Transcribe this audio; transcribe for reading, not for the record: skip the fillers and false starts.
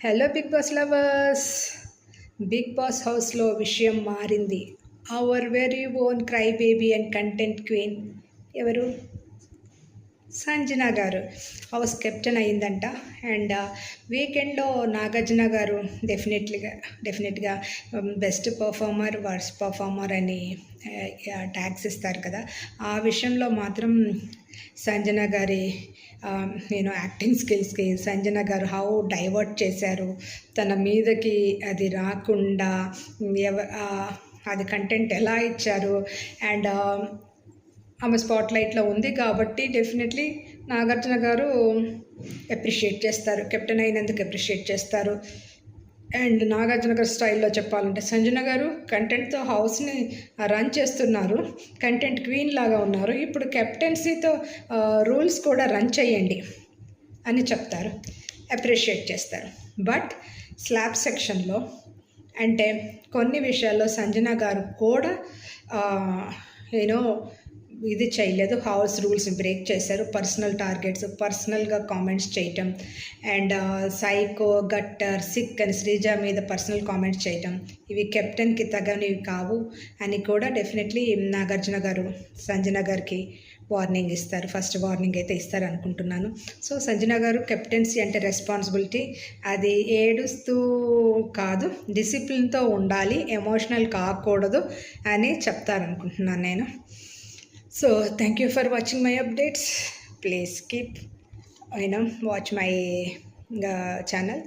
Hello Big Boss lovers. Big Boss హౌస్లో విషయం మారింది. Our very own cry baby and content queen ఎవరు? సంజన గారు హౌస్ కెప్టెన్ అయిందంట. అండ్ వీకెండ్లో నాగార్జున గారు డెఫినెట్గా బెస్ట్ పర్ఫార్మర్, వర్స్ట్ పర్ఫార్మర్ అని ట్యాగ్స్ ఇస్తారు కదా. ఆ విషయంలో మాత్రం సంజన గారి యాక్టింగ్ స్కిల్స్కి సంజన గారు హౌ డైవర్ట్ చేశారు. తన మీదకి అది రాకుండా అది కంటెంట్ ఎలా ఇచ్చారు. అండ్ ఆమె స్పాట్లైట్లో ఉంది కాబట్టి డెఫినెట్లీ నాగార్జున గారు అప్రిషియేట్ చేస్తారు, కెప్టెన్ అయినందుకు అప్రిషియేట్ చేస్తారు. అండ్ నాగార్జున గారు స్టైల్లో చెప్పాలంటే సంజన గారు కంటెంట్తో హౌస్ని రన్ చేస్తున్నారు, కంటెంట్ క్వీన్ లాగా ఉన్నారు. ఇప్పుడు కెప్టెన్సీతో రూల్స్ కూడా రన్ చేయండి అని చెప్తారు, అప్రిషియేట్ చేస్తారు. బట్ స్లాబ్ సెక్షన్లో అంటే కొన్ని విషయాల్లో సంజన గారు కూడా ఇది చేయలేదు, హౌస్ రూల్స్ బ్రేక్ చేశారు. పర్సనల్ టార్గెట్స్, పర్సనల్గా కామెంట్స్ చేయటం, అండ్ సైకో, గట్టర్, సిక్ అని శ్రీజ మీద పర్సనల్ కామెంట్స్ చేయటం, ఇవి కెప్టెన్కి తగనివి కావు అని కూడా డెఫినెట్లీ నాగార్జున గారు సంజన గారికి వార్నింగ్ ఇస్తారు. ఫస్ట్ వార్నింగ్ అయితే ఇస్తారు అనుకుంటున్నాను. సో సంజన గారు కెప్టెన్సీ అంటే రెస్పాన్సిబిలిటీ, అది ఏడుస్తూ కాదు, డిసిప్లిన్తో ఉండాలి, ఎమోషనల్ కాకూడదు అని చెప్తారనుకుంటున్నాను నేను. So thank you for watching my updates. Please keep watch my channel.